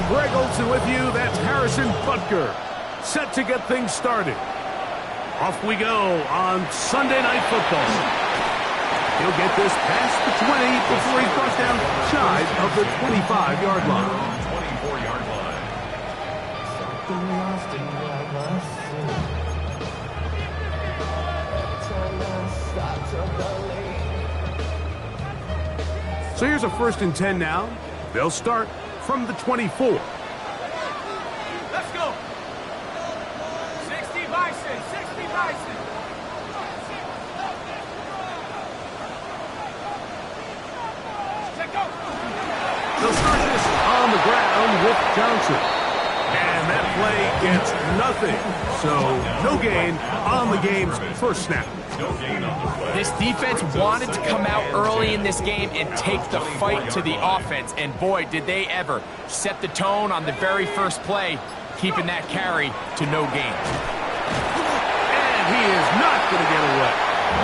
Greg Olson with you. That's Harrison Butker. Set to get things started. Off we go on Sunday Night Football. He'll get this past the 20 before he's brought down shy of the 25-yard line. 24-yard line. So here's a 1st and 10 now. They'll start from the 24. Let's go. 60 Bison, 60 Bison. Check go. They'll start this on the ground with Johnson. And that play gets nothing. So no gain on the game's first snap. This defense wanted to come out early in this game and take the fight to the offense, and boy, did they ever set the tone on the very first play, keeping that carry to no gain. And he is not going to get away.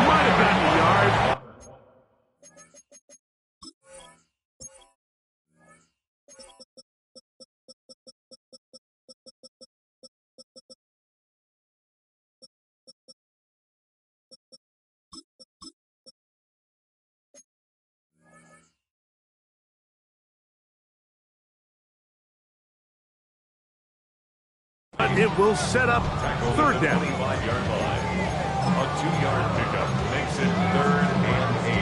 Might have gotten a yard. It will set up 3rd down. 25-yard line. A 2-yard pickup makes it 3rd and 8.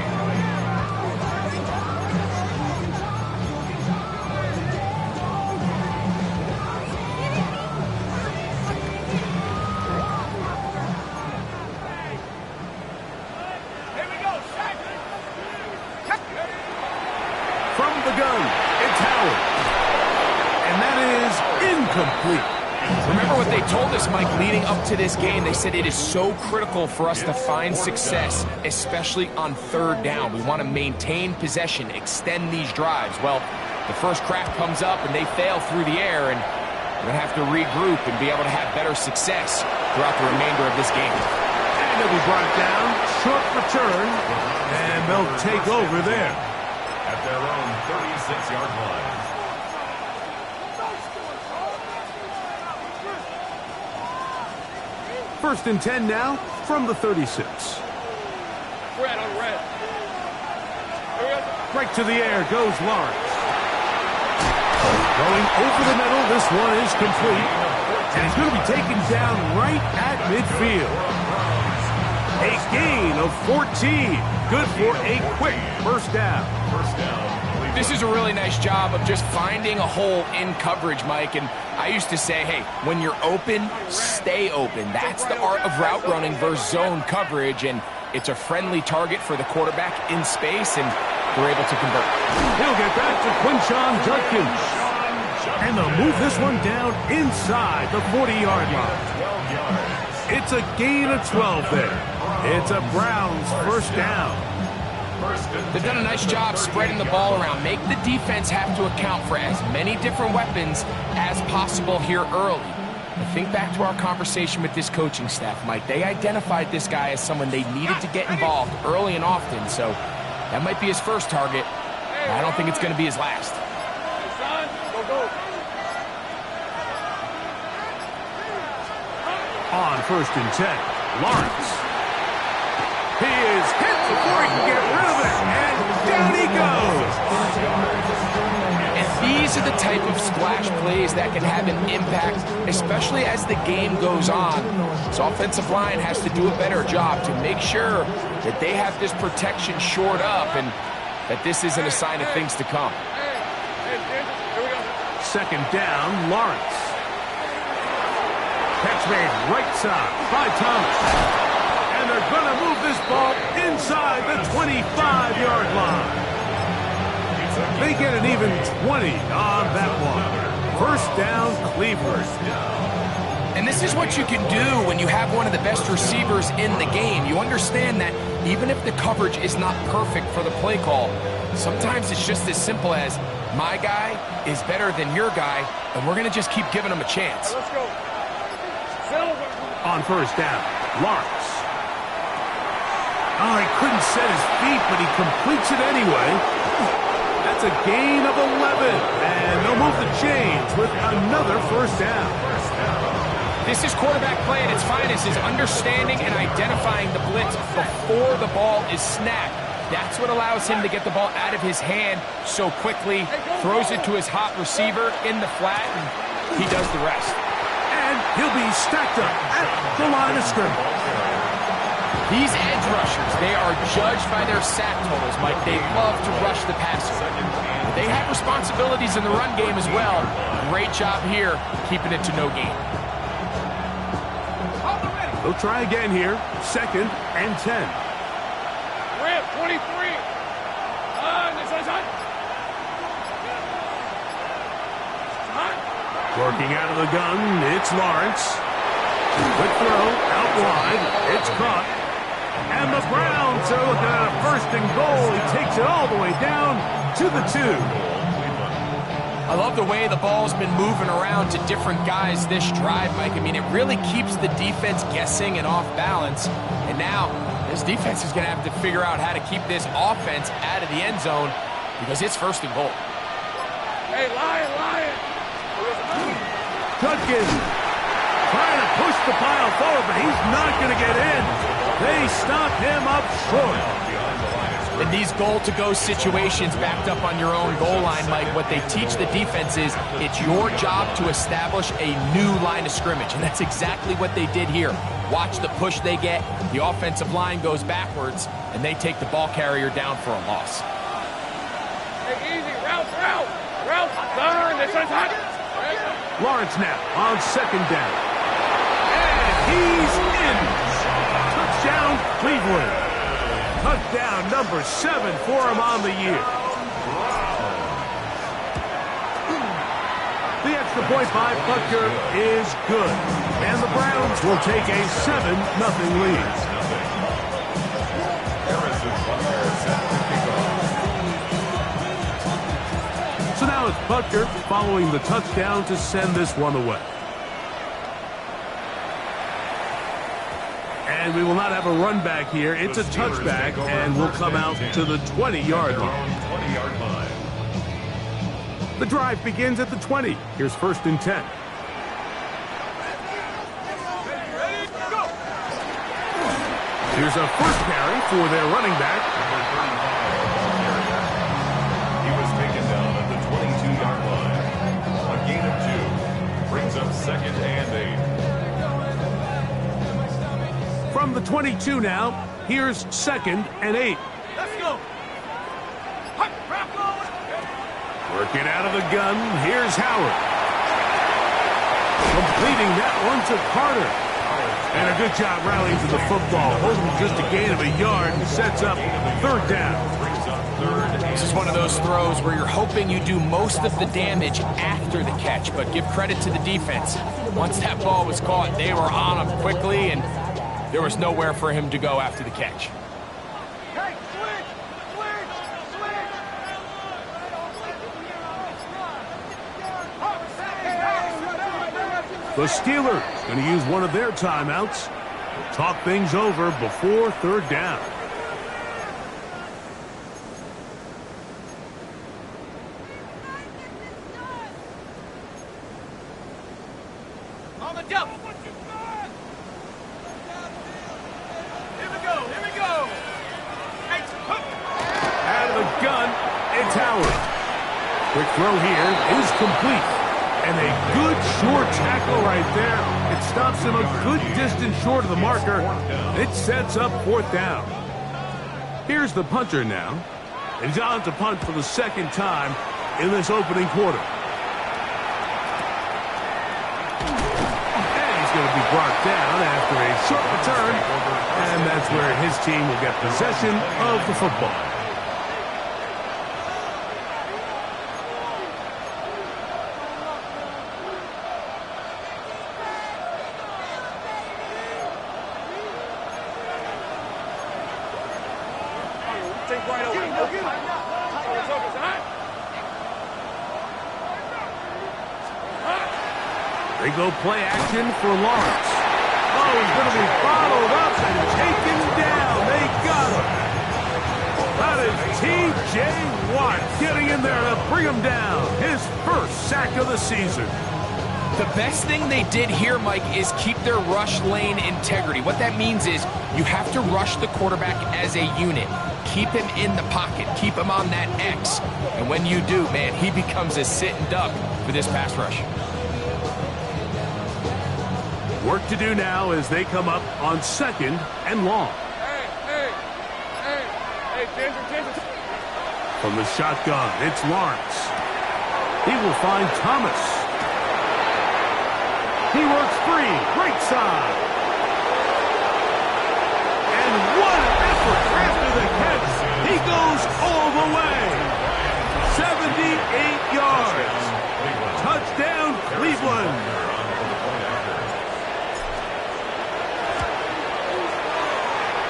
Here we go, Shaq. From the gun, it's Howard. And that is incomplete. Remember what they told us, Mike, leading up to this game. They said it is so critical for us to find success, especially on 3rd down. We want to maintain possession, extend these drives. Well, the first crack comes up and they fail through the air, and we're going to have to regroup and be able to have better success throughout the remainder of this game. And they'll be brought down, short return, and they'll take over there. At their own 36-yard line. 1st and 10 now from the 36. Red on red. Right to the air goes Lawrence. Going over the middle, this one is complete. And he's going to be taken down right at midfield. A gain of 14. Good for a quick first down. First down. This is a really nice job of just finding a hole in coverage, Mike. And I used to say, hey, when you're open, stay open. That's the art of route running versus zone coverage. And it's a friendly target for the quarterback in space, and they're able to convert. He'll get back to Quinshon Judkins. And they'll move this one down inside the 40-yard line. 12 yards. It's a gain of 12 there. It's a Browns first down. They've done a nice job spreading the ball around. Make the defense have to account for as many different weapons as possible here early. I think back to our conversation with this coaching staff, Mike. They identified this guy as someone they needed to get involved early and often, so that might be his first target. I don't think it's going to be his last. On 1st and 10, Lawrence. He is hit before he can get rid of it, and down he goes. And these are the type of splash plays that can have an impact, especially as the game goes on. So offensive line has to do a better job to make sure that they have this protection shored up and that this isn't a sign of things to come. 2nd down, Lawrence. Catch made right side by Thomas. And they're going to move this ball inside the 25-yard line. They get an even 20 on that one. First down, Cleveland. And this is what you can do when you have one of the best receivers in the game. You understand that even if the coverage is not perfect for the play call, sometimes it's just as simple as, my guy is better than your guy, and we're going to just keep giving him a chance. Let's go. On first down, Lawrence. Oh, he couldn't set his feet, but he completes it anyway. That's That's a gain of 11. And they'll move the chains with another first down. This is quarterback play at its finest, is understanding and identifying the blitz before the ball is snapped. That's what allows him to get the ball out of his hand so quickly, throws it to his hot receiver in the flat, and he does the rest. And he'll be stacked up at the line of scrimmage. These edge rushers, they are judged by their sack totals, Mike. They love to rush the passer. They have responsibilities in the run game as well. Great job here, keeping it to no gain. They'll try again here. 2nd and 10. Rip, 23. This one's hot. Working out of the gun, it's Lawrence. Quick throw, out wide. It's caught. And the Browns are looking at a 1st and goal. He takes it all the way down to the 2. I love the way the ball's been moving around to different guys this drive, Mike. I mean, it really keeps the defense guessing and off balance. And now, this defense is going to have to figure out how to keep this offense out of the end zone because it's 1st and goal. Hey, Lion. Judkins trying to push the pile forward, but he's not going to get in. They stop him up short. In these goal-to-go situations backed up on your own goal line, Mike, what they teach the defense is it's your job to establish a new line of scrimmage, and that's exactly what they did here. Watch the push they get. The offensive line goes backwards, and they take the ball carrier down for a loss. Hey, easy. Route. Turn. This one's hot. Lawrence now on 2nd down. And he's in. Touchdown, Cleveland. Touchdown number 7 for him on the year. The extra point by Butker is good. And the Browns will take a 7-0 lead. So now it's Butker following the touchdown to send this one away. And we will not have a run back here. It's a touchback, and we'll come out to the 20-yard line. The drive begins at the 20. Here's 1st and 10. Here's a first carry for their running back. He was taken down at the 22-yard line. A gain of 2 brings up 2nd and 8. From the 22 now, here's 2nd and 8. Let's go. Working out of the gun, here's Howard. Completing that one to Carter. And a good job rallying to the football. Holding just a gain of a yard and sets up 3rd down. This is one of those throws where you're hoping you do most of the damage after the catch, but give credit to the defense. Once that ball was caught, they were on him quickly, and there was nowhere for him to go after the catch. Hey, switch. The Steelers going to use one of their timeouts to talk things over before 3rd down. On the jump. Here we go. Hey, Out of the gun, it's Howard. Quick throw here is complete. And a good short tackle right there. It stops him a good distance short of the marker. It sets up 4th down. Here's the punter now. And he's on to punt for the 2nd time in this opening quarter. And he's going to be brought down after a short return. And that's where his team will get possession of the football. Take right over. They go play action for Lawrence. Oh, he's going to be followed up and taken down. They got him. That is T.J. Watt getting in there to bring him down. His first sack of the season. The best thing they did here, Mike, is keep their rush lane integrity. What that means is you have to rush the quarterback as a unit. Keep him in the pocket. Keep him on that X. And when you do, man, he becomes a sitting duck for this pass rush. Work to do now as they come up on 2nd and long. Hey, Ginger. From the shotgun, it's Lawrence. He will find Thomas. He works free, right side. And what an effort after the catch. He goes all the way. 78 yards. Touchdown, Cleveland.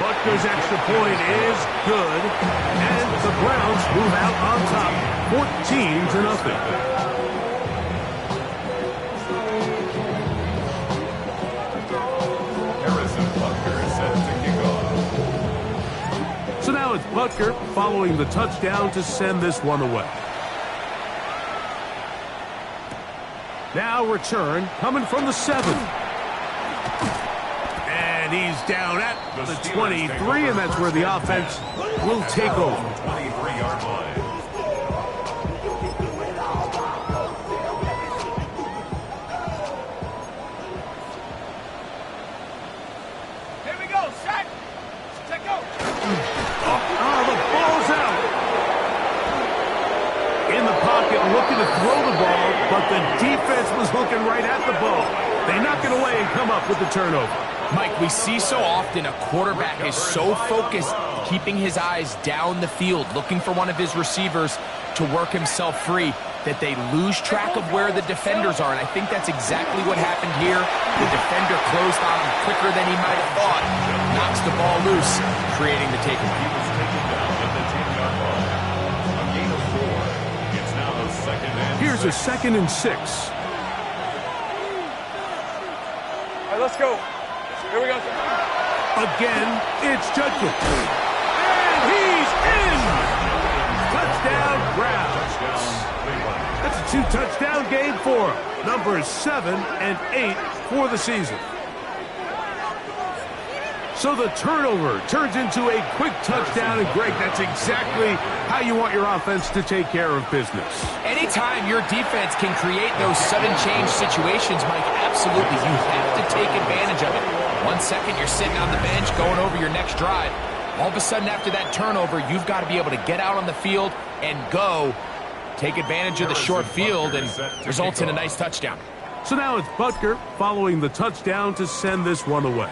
Butker's extra point is good, and the Browns move out on top, 14-0. Harrison Butker is set to kick off. So now it's Butker following the touchdown to send this one away. Now return coming from the 7. And he's down at the 23, and that's where the offense will take over. 23-yard line. Here we go, set. Check go. Oh, the ball's out. In the pocket, looking to throw the ball, but the defense was looking right at the ball. They knock it away and come up with the turnover. Mike, we see so often a quarterback is so focused, keeping his eyes down the field, looking for one of his receivers to work himself free, that they lose track of where the defenders are. And I think that's exactly what happened here. The defender closed on him quicker than he might have thought, knocks the ball loose, creating the takeaway. He was taken down at the 10-yard line. A gain of 4. It's now the 2nd and Here's a 6. 2nd and 6. All right, let's go. Here we go. Again, it's Judkins. And he's in! Touchdown, Browns. That's a 2-touchdown game for him. Numbers 7 and 8 for the season. So the turnover turns into a quick touchdown, and Greg, that's exactly how you want your offense to take care of business. Anytime your defense can create those sudden change situations, Mike, absolutely, you have to take advantage of it. 1 second, you're sitting on the bench, going over your next drive. All of a sudden, after that turnover, you've got to be able to get out on the field and go, take advantage of the short field, and results in a nice touchdown. So now it's Butker following the touchdown to send this one away.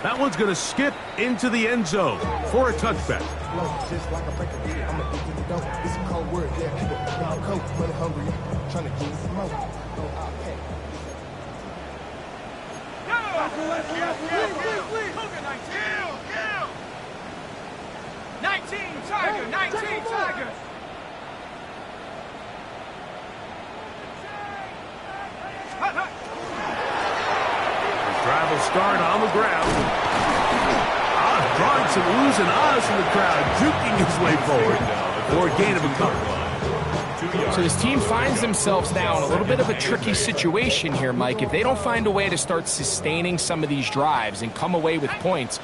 That one's going to skip into the end zone for a touchback. Just like a breaker, I'm a big to go. It's a cold word, yeah. People y'all cold, money hungry, trying to get some more. Okay. Kill. 19, Tiger, 19, Tiger. Drive will start on the ground. Drawing some oohs and ahs from the crowd, juking his way forward for a gain of a couple. So this team finds themselves now in a little bit of a tricky situation here, Mike. If they don't find a way to start sustaining some of these drives and come away with points,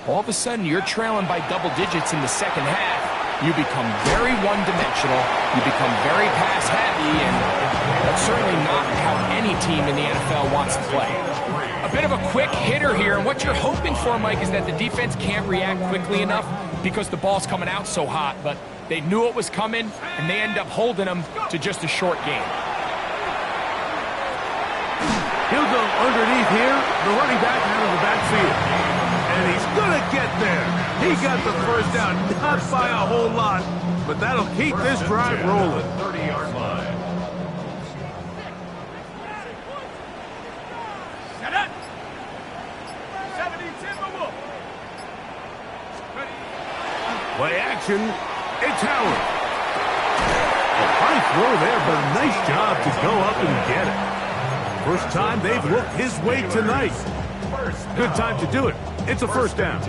all of a sudden you're trailing by double digits in the second half. You become very one-dimensional. You become very pass-heavy, and that's certainly not how any team in the NFL wants to play. A bit of a quick hitter here, and what you're hoping for, Mike, is that the defense can't react quickly enough because the ball's coming out so hot, but they knew it was coming, and they end up holding them to just a short game. He'll go underneath here, the running back out of the backfield. And he's going to get there. He got the first down, not by a whole lot, but that'll keep this drive rolling. 30-yard line. Set up. 70 Timberwolf. Play action, it's Howard. A high throw there, but a nice job to go up and get it. First time they've looked his way tonight. Good time to do it. It's a first down.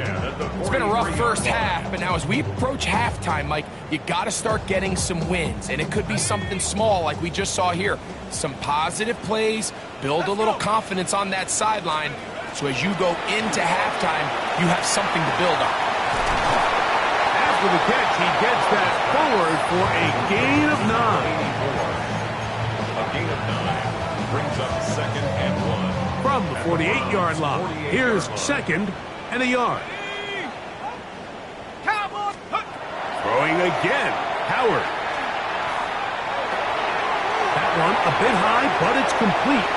It's been a rough first half, but now as we approach halftime, Mike, you got to start getting some wins, and it could be something small like we just saw here. Some positive plays, build a little confidence on that sideline, so as you go into halftime, you have something to build on. After the catch, he gets that forward for a gain of 9. A gain of 9 brings up 2nd and 1. From the 48-yard line, here's 2nd and a yard. Throwing again, Howard. That one a bit high, but it's complete.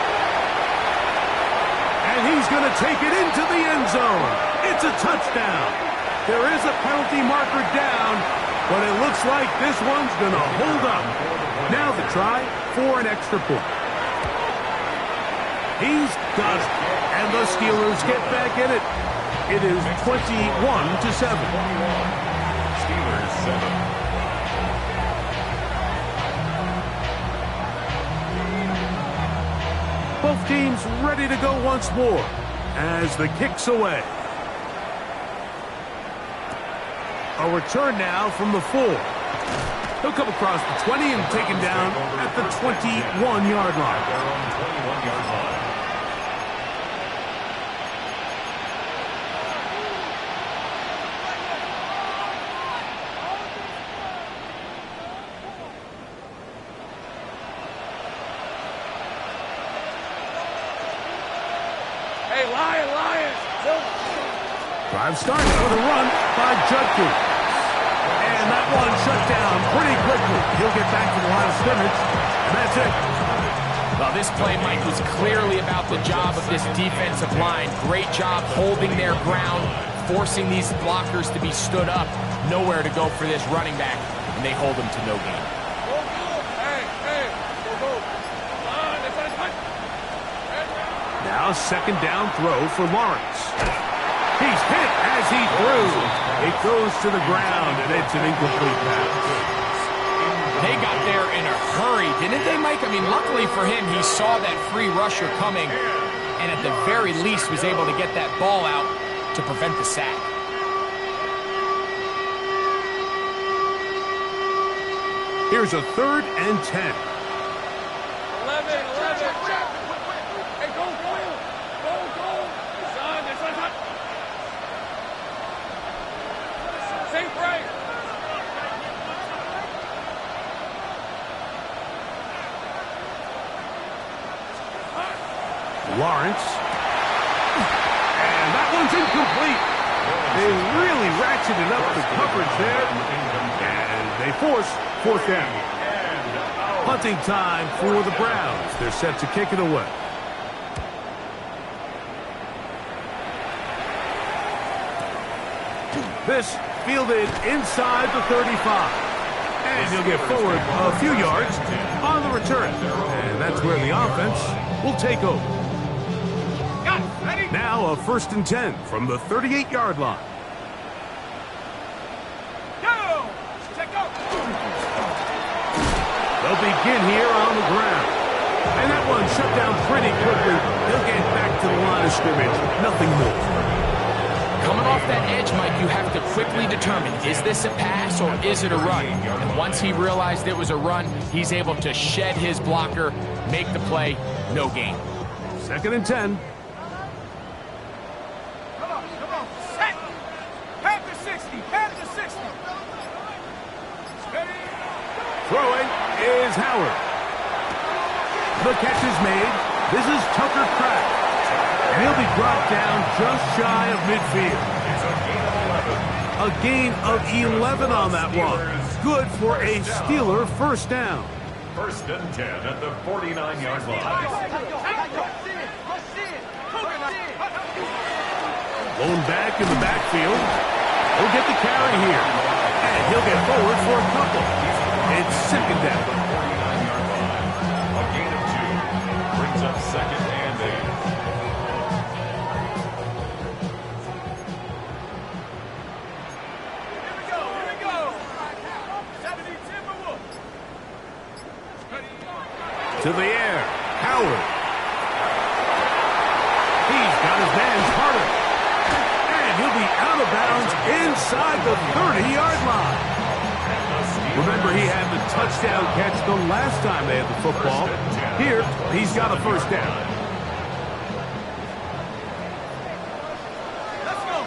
And he's going to take it into the end zone. It's a touchdown. There is a penalty marker down, but it looks like this one's going to hold up. Now the try for an extra point. He's got it, and the Steelers get back in it. It is 21-7. Steelers 7. Both teams ready to go once more as the kick's away. A return now from the 4. He'll come across the 20 and taken down at the 21-yard line. They're on the 21-yard line. Hey, Lions! Drive starts with a run by Judkins. And that one shut down pretty quickly. He'll get back to the line of scrimmage, and that's it. Well, this play, Mike, was clearly about the job of this defensive line. Great job holding their ground, forcing these blockers to be stood up. Nowhere to go for this running back, and they hold him to no gain. Now 2nd down throw for Lawrence. He's hit as he threw. It goes to the ground, and it's an incomplete pass. They got there in a hurry, didn't they, Mike? I mean, luckily for him, he saw that free rusher coming, and at the very least was able to get that ball out to prevent the sack. Here's a 3rd and 10. 11. Hey, go. Son, this one's hot. Safe break. Lawrence. And that one's incomplete. They really ratcheted up the coverage there. And they force 4th down. Punting time for the Browns. They're set to kick it away. This fielded inside the 35. And he'll get forward a few yards on the return. And that's where the offense will take over. Now a 1st and 10 from the 38-yard line. They'll begin here on the ground. And that one shut down pretty quickly. He'll get back to the line of scrimmage. Nothing more. Coming off that edge, Mike, you have to quickly determine, is this a pass or is it a run? And once he realized it was a run, he's able to shed his blocker, make the play, no gain. 2nd and 10. Come on. Set. Pass to 60. Throwing is Howard. The catch is made. This is Tucker Kraft. And he'll be brought down just shy of midfield. A gain of 11 on that one. Good for a Steeler 1st down. 1st and 10 at the 49-yard line. Blown back in the backfield. He'll get the carry here. And he'll get forward for a couple. It's 2nd down. 49-yard line. A gain of 2 brings up 2nd and 8. To the air, Howard. He's got his man Carter. he'll be out of bounds inside the 30-yard line. Remember, he had the touchdown catch the last time they had the football. Here, he's got a first down. Let's go.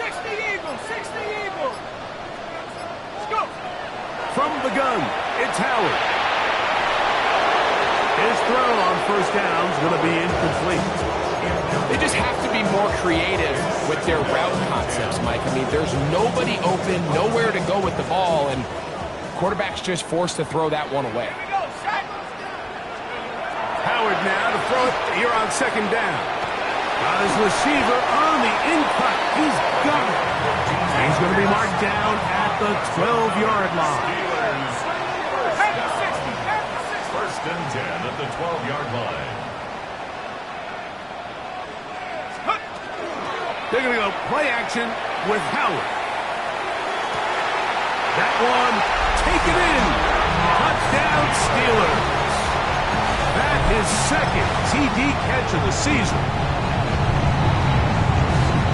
60 Eagles, 60 Eagles. Let's go. From the gun, it's Howard. His throw on first down is going to be incomplete. They just have to be more creative with their route concepts, Mike. I mean, there's nobody open, nowhere to go with the ball, and quarterback's just forced to throw that one away. Howard now to throw it here on second down. Got his receiver on the in-cut. He's got it. He's going to be marked down at the 12-yard line. First and 10 at the 12-yard line. They're going to go play action with Howard. That one taken in. Touchdown Steelers. That is second TD catch of the season.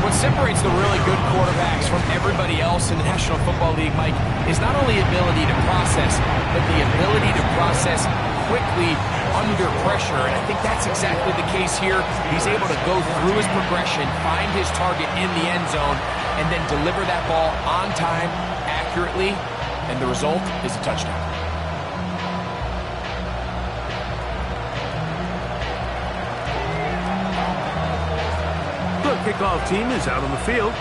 What separates the really good quarterbacks from everybody else in the National Football League, Mike, is not only ability to process, but the ability to process quickly under pressure, and I think that's exactly the case here. He's able to go through his progression, find his target in the end zone, and then deliver that ball on time, accurately, and the result is a touchdown. The kickoff team is out on the field,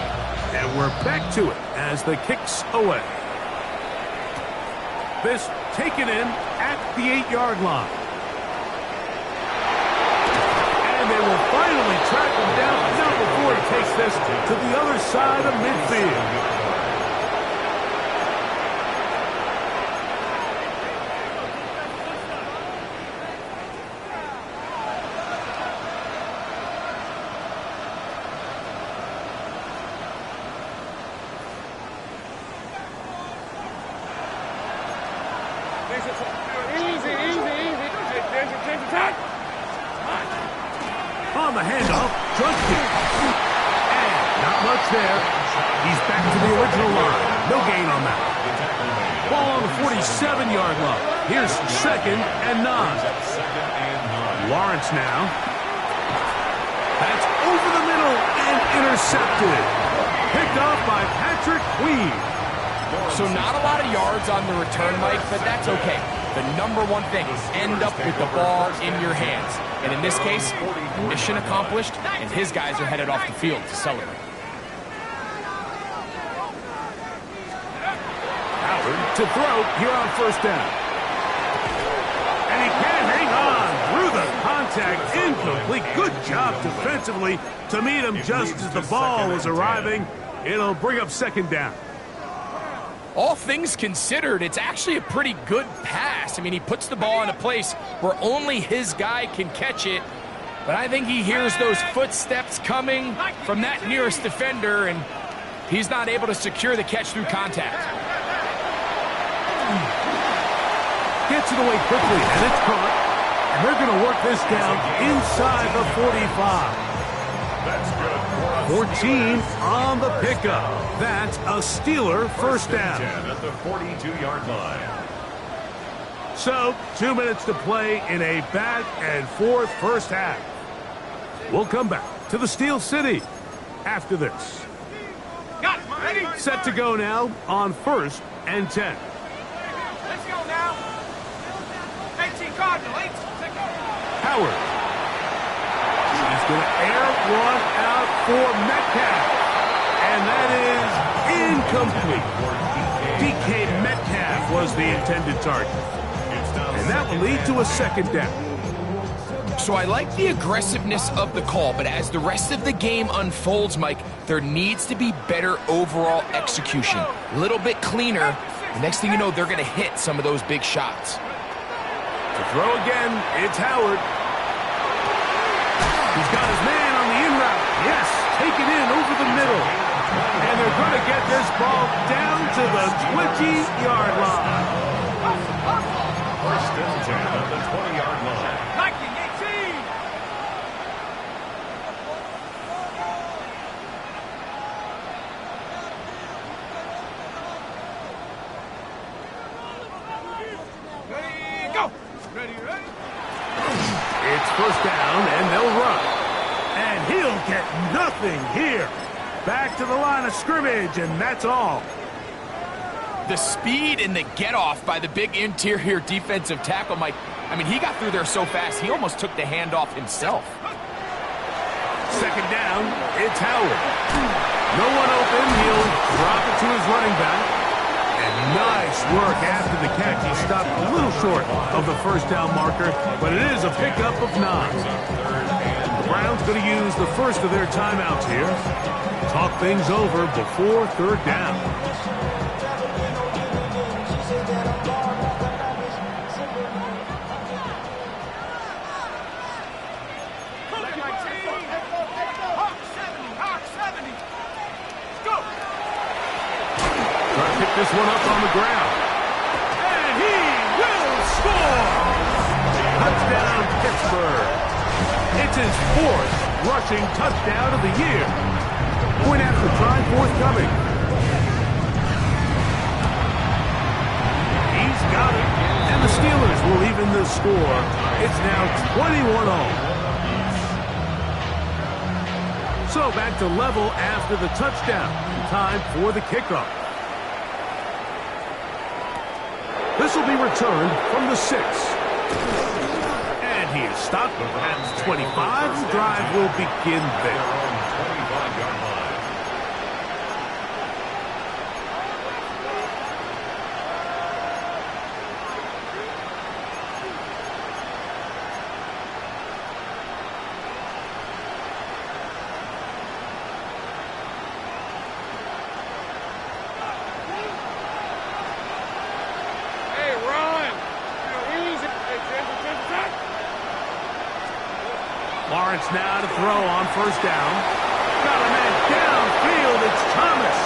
and we're back to it as the kick's away. This taken in at the 8-yard line. And they will finally track him down, not before he takes this to the other side of midfield. On the handoff, Justin. And not much there. He's back to the original line. No gain on that. Ball on the 47-yard line. Here's second and 9. Lawrence now. That's over the middle and intercepted. Picked off by Patrick Queen. So not a lot of yards on the return, Mike, but that's okay. The number one thing is end up with the ball in your hands. And in this case, mission accomplished, and his guys are headed off the field to celebrate. Howard to throw here on first down. And he can hang on through the contact. Incomplete. Good job defensively to meet him just as the ball was arriving. It'll bring up second down. All things considered, it's actually a pretty good pass. I mean, he puts the ball in a place where only his guy can catch it. But I think he hears those footsteps coming from that nearest defender, and he's not able to secure the catch through contact. Gets it away quickly, and it's caught. And they're going to work this down inside the 45. That's good. 14 on the pickup. That's a Steeler first down. 10 at the 42-yard line. So, 2 minutes to play in a back and forth first half. We'll come back to the Steel City after this. Got it. Ready? Set to go now on first and 10. Let's go now. 18 Cardinal. 18. Howard. He's going to air one out for Metcalf. And that is incomplete. DK Metcalf was the intended target. And that will lead to a second down. So I like the aggressiveness of the call, but as the rest of the game unfolds, Mike, there needs to be better overall execution. A little bit cleaner. The next thing you know, they're going to hit some of those big shots. To throw again, it's Howard. He's got his man on the in route. Yes, take it in over the middle. And they're going to get this ball down to the 20-yard line. First and 10 at the 20-yard line. It's first down, and they'll run. And he'll get nothing here. Back to the line of scrimmage, and that's all. The speed and the get-off by the big interior defensive tackle, Mike. I mean, he got through there so fast, he almost took the handoff himself. Second down, it's Howard. No one open, he'll drop it to his running back. And nice work after the catch. He stopped a little short of the first down marker, but it is a pickup of 9. The Browns going to use the first of their timeouts here. Talk things over before third down. Pick this one up on the ground. And he will score! Touchdown, Pittsburgh. It's his 4th rushing touchdown of the year. Point after try forthcoming. He's got it. And the Steelers will even the score. It's now 21-all. So back to level after the touchdown. Time for the kickoff. This will be returned from the 6. And he is stopped at 25. The drive will begin there. 25-yard line. Lawrence now to throw on first down. Got a man downfield. It's Thomas.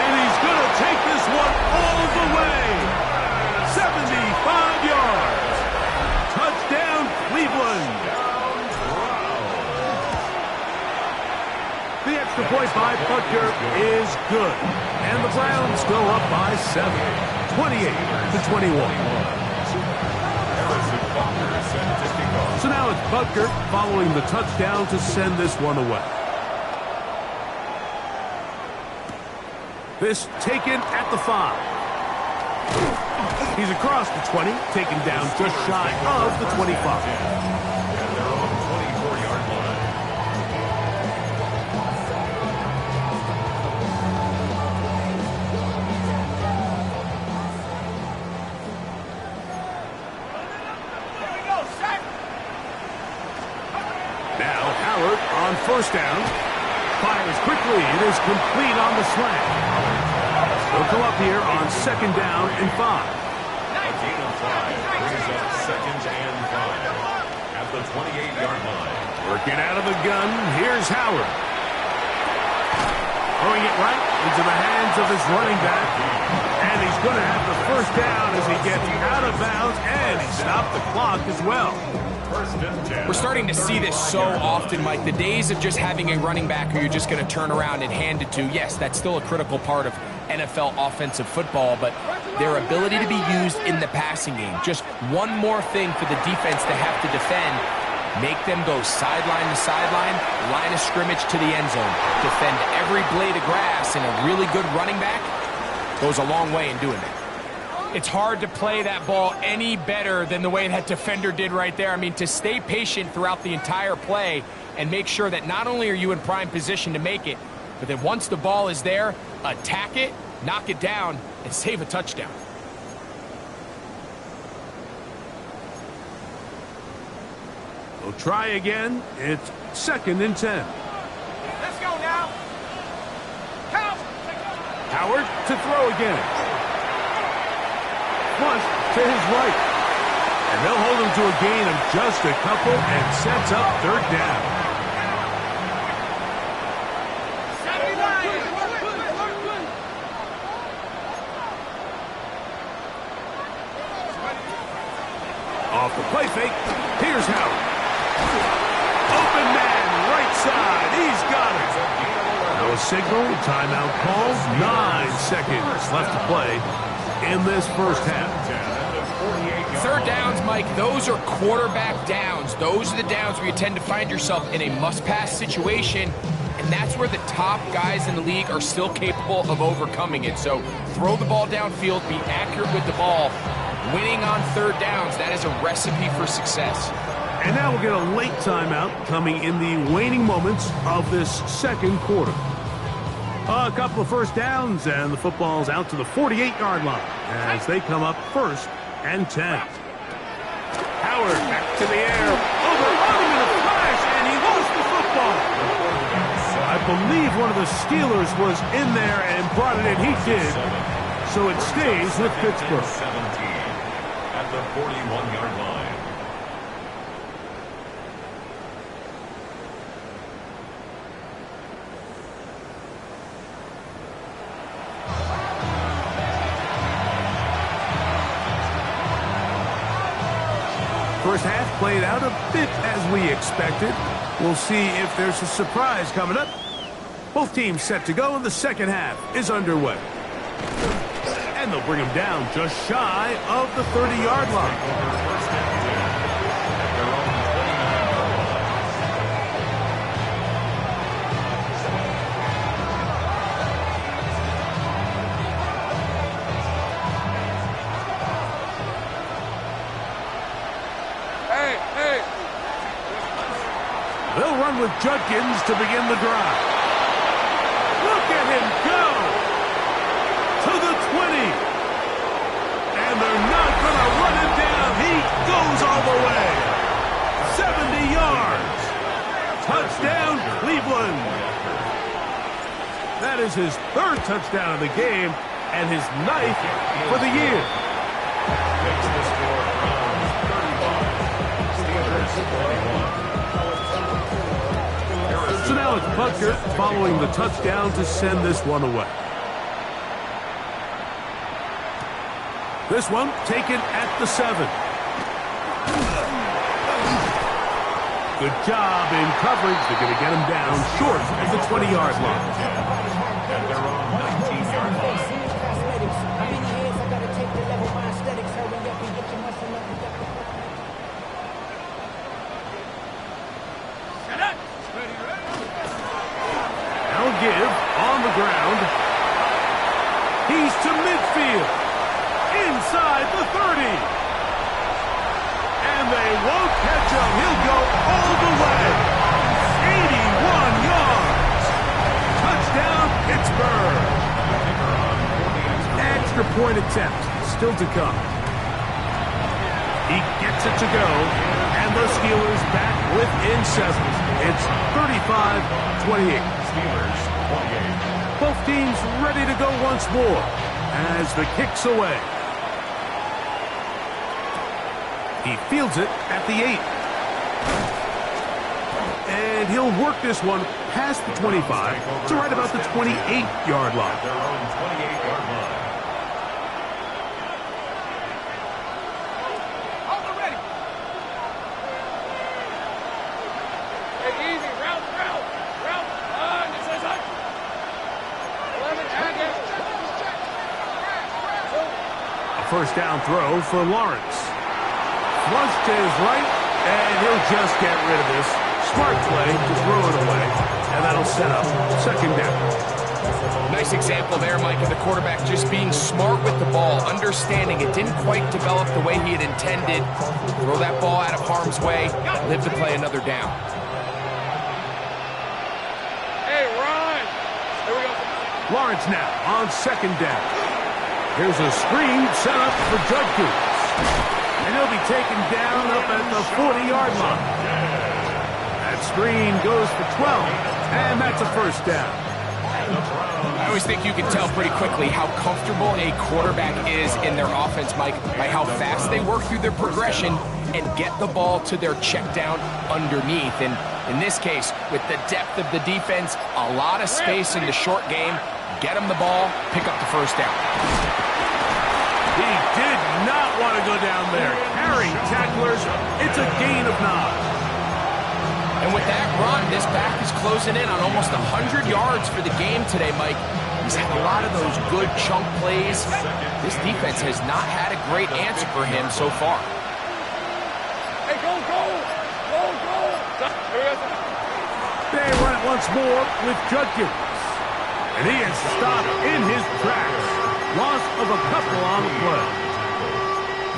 And he's going to take this one all the way. 75 yards. Touchdown, Cleveland. The extra point by Butker is good. And the Browns go up by 7. 28-21. So now it's Butker following the touchdown to send this one away. This taken at the 5. He's across the 20, taken down just shy of the 25. And they're on 24-yard line. On first down, fires quickly. It is complete on the slant. They'll come up here on second down and 5. A gain of 5 brings up second and 5 at the 28-yard line. Working out of the gun, here's Howard. Throwing it right into the hands of his running back. And he's going to have the first down as he gets out of bounds, and he stopped the clock as well. We're starting to see this so often, Mike. The days of just having a running back who you're just going to turn around and hand it to, yes, that's still a critical part of NFL offensive football, but their ability to be used in the passing game, just one more thing for the defense to have to defend, make them go sideline to sideline, line of scrimmage to the end zone, defend every blade of grass, and a really good running back goes a long way in doing that. It's hard to play that ball any better than the way that defender did right there. I mean, to stay patient throughout the entire play and make sure that not only are you in prime position to make it, but then once the ball is there, attack it, knock it down, and save a touchdown. We'll try again. It's second and 10. Let's go now. Count. Howard to throw again. Flush to his right. And they'll hold him to a gain of just a couple and sets up third down. Off the play fake, here's Howard. Open man, right side, he's got it. No signal, timeout called, 9 seconds left to play in this first half. Third downs, Mike, those are quarterback downs. Those are the downs where you tend to find yourself in a must-pass situation, and that's where the top guys in the league are still capable of overcoming it. So throw the ball downfield, be accurate with the ball. Winning on third downs, that is a recipe for success. And now we'll get a late timeout coming in the waning moments of this second quarter. A couple of first downs, and the football's out to the 48-yard line as they come up 1st and 10. Howard back to the air. Overrun him in a flash, and he lost the football. I believe one of the Steelers was in there and brought it in. He did. So it stays with Pittsburgh. 17 at the 41-yard line. First half played out a bit as we expected. We'll see if there's a surprise coming up. Both teams set to go, and the second half is underway. And they'll bring him down just shy of the 30-yard line. They'll run with Judkins to begin the drive. Look at him go! To the 20. And they're not going to run him down. He goes all the way. 70 yards. Touchdown, Cleveland. That is his 3rd touchdown of the game and his 9th for the year. Makes the score Browns 35, Steelers 21. So now it's Butker following the touchdown to send this one away. This one taken at the 7. Good job in coverage. They're going to get him down short of the 20-yard line. At their own 19-yard line. Give on the ground. He's to midfield. Inside the 30. And they won't catch him. He'll go all the way. 81 yards. Touchdown, Pittsburgh. Extra point attempt still to come. He gets it to go. And the Steelers back within 7. It's 35-28. Steelers 28. Both teams ready to go once more as the kick's away. He fields it at the 8. And he'll work this one past the 25 to right about the 28-yard line. Their own 28-yard line. First down throw for Lawrence. Flush to his right, and he'll just get rid of this. Smart play to throw it away, and that'll set up second down. Nice example there, Mike, of the quarterback just being smart with the ball, understanding it didn't quite develop the way he had intended. Throw that ball out of harm's way, live to play another down. Hey, Ron! Here we go. Lawrence now on second down. Here's a screen set up for Judkins. And he'll be taken down up at the 40-yard line. That screen goes for 12, and that's a first down. I always think you can tell pretty quickly how comfortable a quarterback is in their offense, Mike, by how fast they work through their progression and get the ball to their check down underneath. And in this case, with the depth of the defense, a lot of space in the short game, get them the ball, pick up the first down. He did not want to go down there. Carrying tacklers, it's a gain of 9. And with that run, this back is closing in on almost 100 yards for the game today, Mike. He's had a lot of those good chunk plays. This defense has not had a great answer for him so far. Hey, go, go! Go, go! They run it once more with Judkins. And he is stopped in his tracks. Loss of a couple on the play.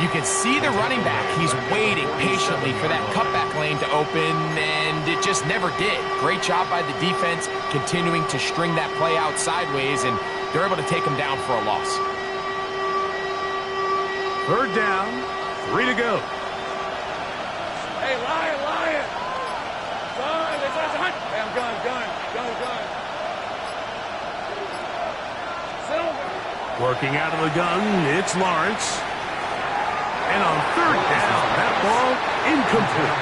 You can see the running back. He's waiting patiently for that cutback lane to open, and it just never did. Great job by the defense, continuing to string that play out sideways, and they're able to take him down for a loss. Third down, 3 to go. Hey, Lion, Lion! Gun, it's a hunt! Hey, I'm gun. Silver! Working out of the gun, it's Lawrence. And on third down, that ball incomplete.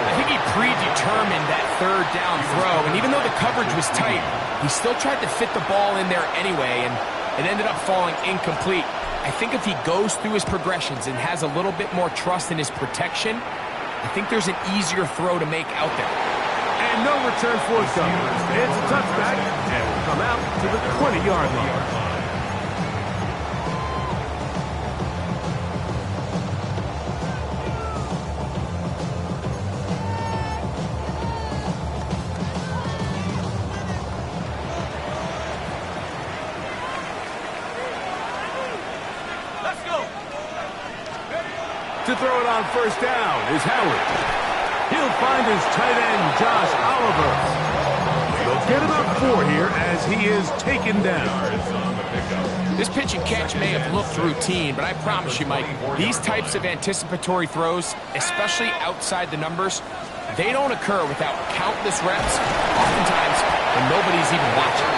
I think he predetermined that third down throw, and even though the coverage was tight, he still tried to fit the ball in there anyway, and it ended up falling incomplete. I think if he goes through his progressions and has a little bit more trust in his protection, I think there's an easier throw to make out there. And no return forthcoming. It's a touchback, and will come out to the 20-yard line. To throw it on first down is Howard. He'll find his tight end, Josh Oliver. They'll get about 4 here as he is taken down. This pitch and catch may have looked routine, but I promise you, Mike, these types of anticipatory throws, especially outside the numbers, they don't occur without countless reps, oftentimes when nobody's even watching.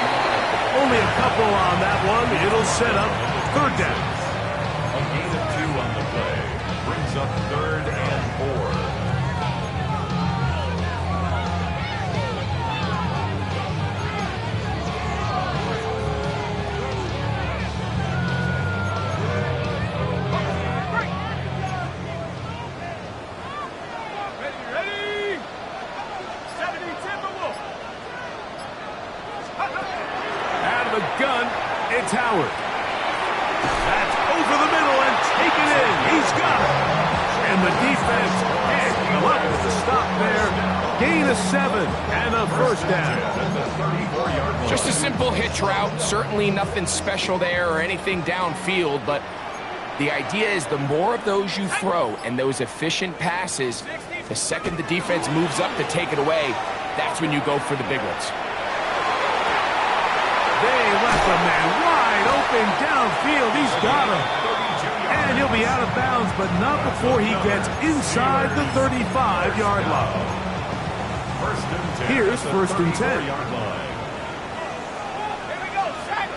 Only a couple on that one. It'll set up third down. A gain of 2 on the play. Brings up 3rd and 4. Ready? 70 Timberwolves! Out of the gun, it's Howard. That's over the middle and taken in. He's got it. And the defense can't come up with a stop there. Gain of 7 and a first down. Just a simple hitch route, certainly nothing special there or anything downfield, but the idea is the more of those you throw and those efficient passes, the second the defense moves up to take it away, that's when you go for the big ones. They left a man wide open downfield. He's got him. And he'll be out of bounds, but not before he gets inside the 35-yard line. Here's first and 10. Here we go, set!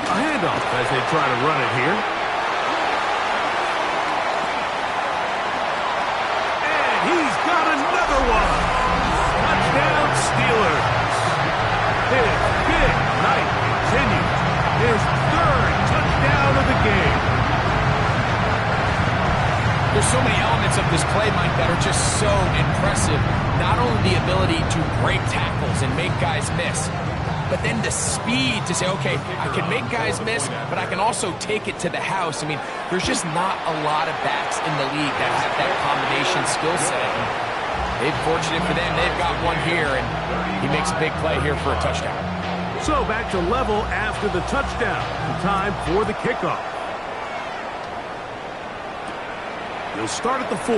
A handoff as they try to run it here. And he's got another one. Touchdown Steelers. His big night continues. His 3rd touchdown of the game. There's so many elements of this play, Mike, that are just so impressive. Not only the ability to break tackles and make guys miss, but then the speed to say, okay, I can make guys miss, but I can also take it to the house. I mean, there's just not a lot of backs in the league that have that combination skill set. They're fortunate for them. They've got one here, and he makes a big play here for a touchdown. So back to level after the touchdown. Time for the kickoff. He'll start at the 4.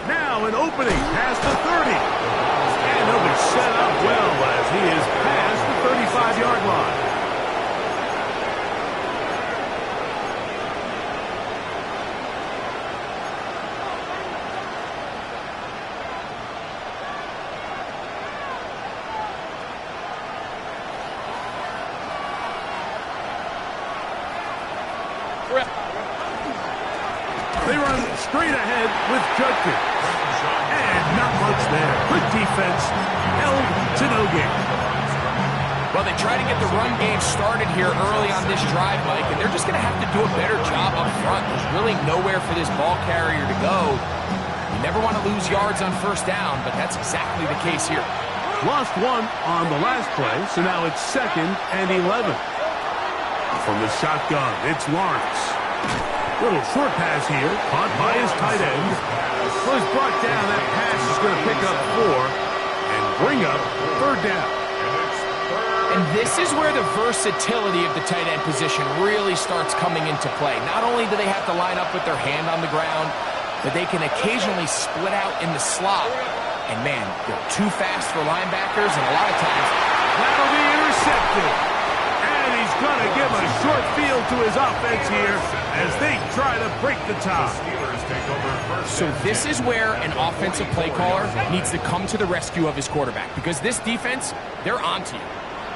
Now an opening past the 30. And he'll be set up well as he is past the 35-yard line. They run straight ahead with Judkins. And not much there. Good defense. Held to no gain. Well, they try to get the run game started here early on this drive, Mike, and they're just going to have to do a better job up front. There's really nowhere for this ball carrier to go. You never want to lose yards on first down, but that's exactly the case here. Lost one on the last play, so now it's 2nd and 11. From the shotgun, it's Lawrence. Little short pass here, caught by his tight end. Was brought down. That pass is going to pick up 4 and bring up 3rd down. And this is where the versatility of the tight end position really starts coming into play. Not only do they have to line up with their hand on the ground, but they can occasionally split out in the slot. And man, they're too fast for linebackers, and a lot of times that'll be intercepted. And he's going to give a short field to his offense here as they try to break the tie. So this is where an offensive play caller needs to come to the rescue of his quarterback, because this defense, they're onto you.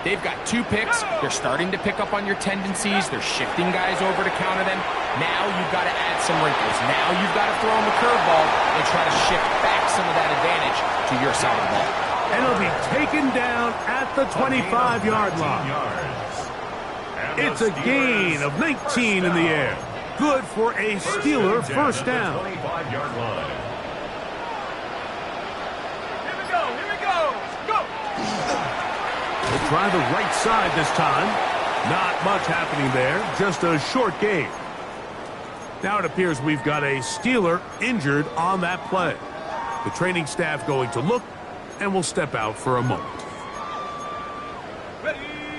They've got 2 picks. They're starting to pick up on your tendencies. They're shifting guys over to counter them. Now you've got to add some wrinkles. Now you've got to throw them a curveball and try to shift back some of that advantage to your side of the ball. And he'll be taken down at the 25-yard line. It's a gain of 19 in the air. Good for a Steeler first down. Here we go. Go! We'll try the right side this time. Not much happening there. Just a short gain. Now it appears we've got a Steeler injured on that play. The training staff going to look, and we'll step out for a moment.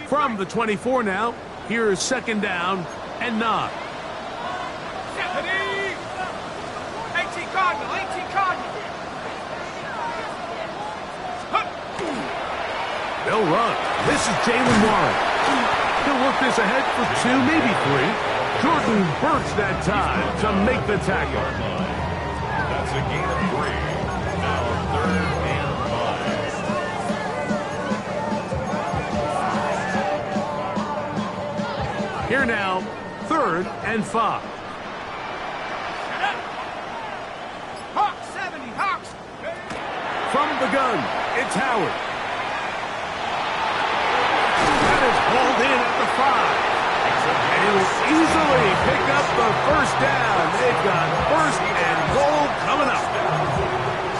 From the 24 now, here is 2nd down and 9. 18 Cardinal. They'll run. This is Jalen Warren. He'll work this ahead for 2, maybe 3. Jordan Burch that time to make the tackle. That's a gain of 3. Now 3rd and 5. Here now, 3rd and 5. Hawks, 70, Hawks. From the gun, it's Howard. That is hauled in at the 5. And he'll easily pick up the first down. They've got 1st and goal coming up.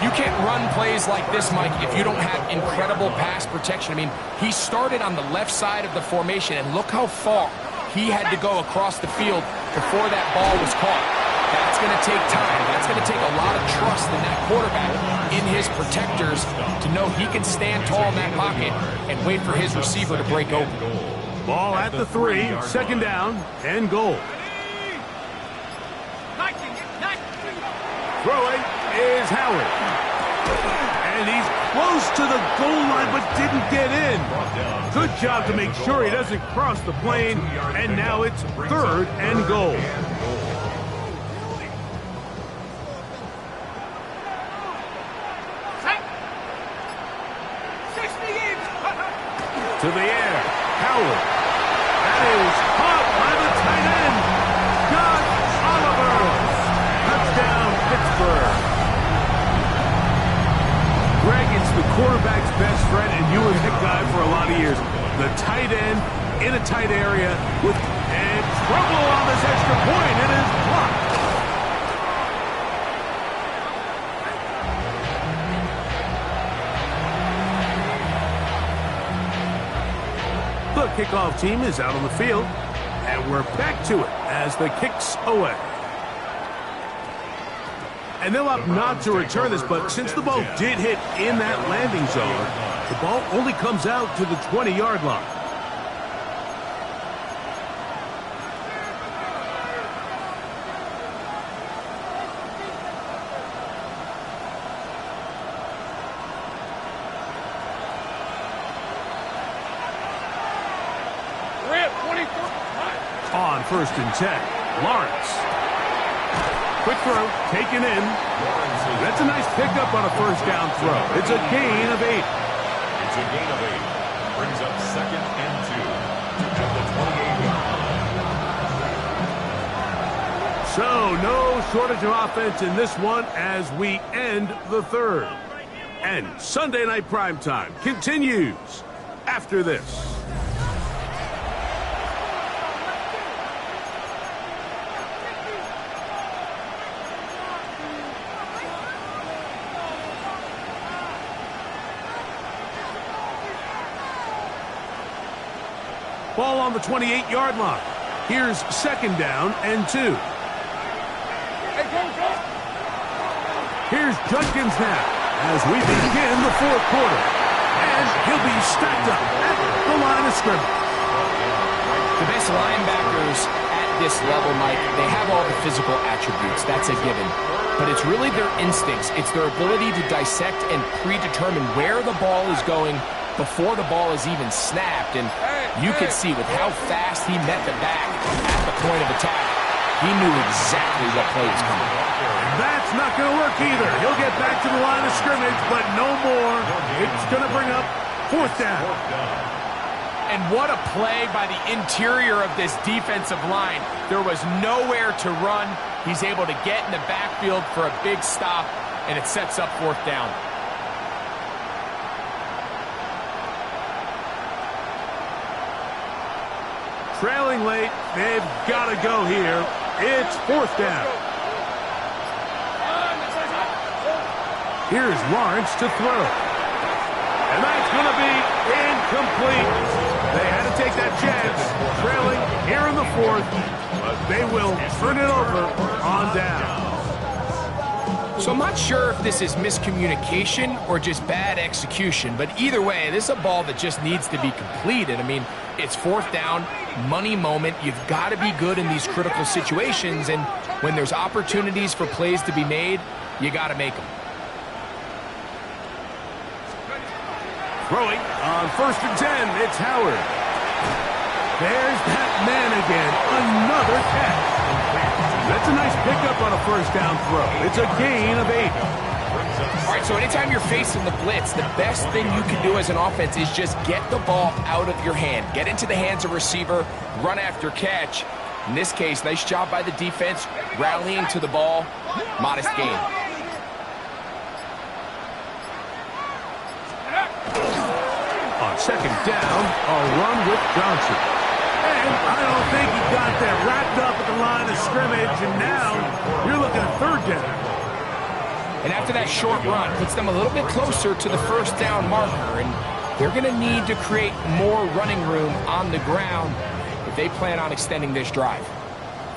You can't run plays like this, Mike, if you don't have incredible pass protection. I mean, he started on the left side of the formation, and look how far he had to go across the field before that ball was caught. That's going to take time. That's going to take a lot of trust in that quarterback, in his protectors, to know he can stand tall in that pocket and wait for his receiver to break open. Ball at the 3, 2nd down and goal. Throwing is Howard. And he's close to the goal line but didn't get in. Good job to make sure he doesn't cross the plane. And now it's 3rd and goal. To the air, Howard. That is caught by the tight end, John Oliver. Touchdown, Pittsburgh. Greg, it's the quarterback's best friend, and you were that guy for a lot of years. The tight end in a tight area with and trouble on this extra point. It is blocked. The kickoff team is out on the field, and we're back to it as the kick's away. And they'll opt not to return this, but since the ball did hit in that landing zone, the ball only comes out to the 20-yard line. On 1st and 10, Lawrence. Quick throw, taken in. That's a nice pickup on a 1st down throw. It's a gain of 8. It's a gain of 8. Brings up 2nd and 2 at the 28-yard line. So no shortage of offense in this one as we end the 3rd. And Sunday Night Primetime continues after this. Ball on the 28-yard line. Here's 2nd down and 2. Hey, go! Here's Judkins now as we begin the 4th quarter. And he'll be stacked up at the line of scrimmage. The best linebackers at this level, Mike, they have all the physical attributes. That's a given. But it's really their instincts. It's their ability to dissect and predetermine where the ball is going before the ball is even snapped. And you could see with how fast he met the back at the point of attack, he knew exactly what play was coming. That's not going to work either. He'll get back to the line of scrimmage, but no more. It's going to bring up 4th down. And what a play by the interior of this defensive line. There was nowhere to run. He's able to get in the backfield for a big stop, and it sets up 4th down. Trailing late, they've got to go here. It's 4th down. Here's Lawrence to throw. And that's going to be incomplete. They had to take that chance, trailing here in the 4th, but they will turn it over on down. So I'm not sure if this is miscommunication or just bad execution, but either way, this is a ball that just needs to be completed. I mean, it's 4th down, money moment. You've got to be good in these critical situations, and when there's opportunities for plays to be made, you got to make them. Throwing on 1st and 10, it's Howard. There's that man again, another catch. That's a nice pickup on a 1st down throw. It's a gain of 8. All right, so anytime you're facing the blitz, the best thing you can do as an offense is just get the ball out of your hand. Get into the hands of receiver, run after catch. In this case, nice job by the defense, rallying to the ball, modest gain. On 2nd down, a run with Johnson. And I don't think he got that wrapped up at the line of scrimmage, and now you're looking at 3rd down. And after that short run, puts them a little bit closer to the 1st down marker, and they're going to need to create more running room on the ground if they plan on extending this drive.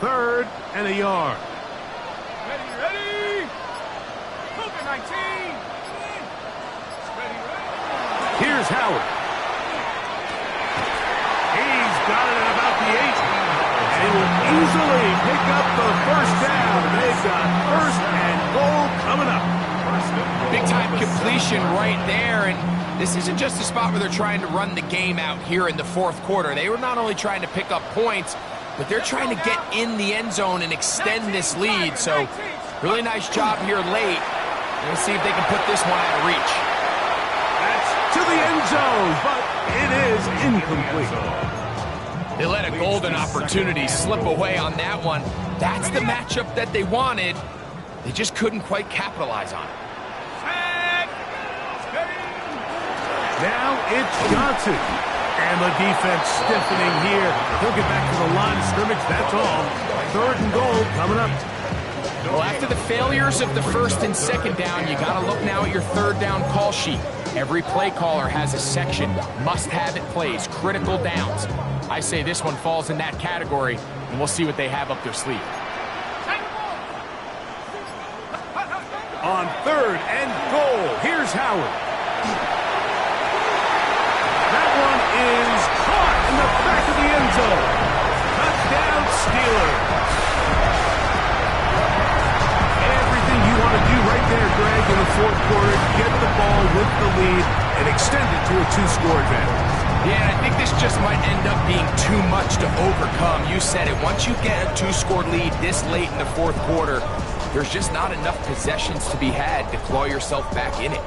3rd and a yard. Ready! Hook at 19! Here's Howard. He's got it at about the 8. And he will easily pick up the 1st down. They've got 1st and goal coming up. Big-time completion right there, and this isn't just a spot where they're trying to run the game out here in the 4th quarter. They were not only trying to pick up points, but they're trying to get in the end zone and extend this lead. So, really nice job here late. Let's see if they can put this one out of reach. To the end zone, but it is incomplete. They let a golden opportunity slip away on that one. That's the matchup that they wanted. They just couldn't quite capitalize on it. Now it's Johnson. And the defense stiffening here. He'll get back to the line of scrimmage, that's all. 3rd and goal coming up. Well, after the failures of the 1st and 2nd down, you got to look now at your 3rd down call sheet. Every play caller has a section, must-have-it plays, critical downs. I say this one falls in that category, and we'll see what they have up their sleeve. On 3rd and goal, here's Howard. That one is caught in the back of the end zone. Touchdown, Steelers. Everything you want to do right there, Greg, in the 4th quarter, get the ball with the lead and extend it to a 2-score advantage. Yeah, I think this just might end up being too much to overcome. You said it. Once you get a 2-score lead this late in the 4th quarter, there's just not enough possessions to be had to claw yourself back in it.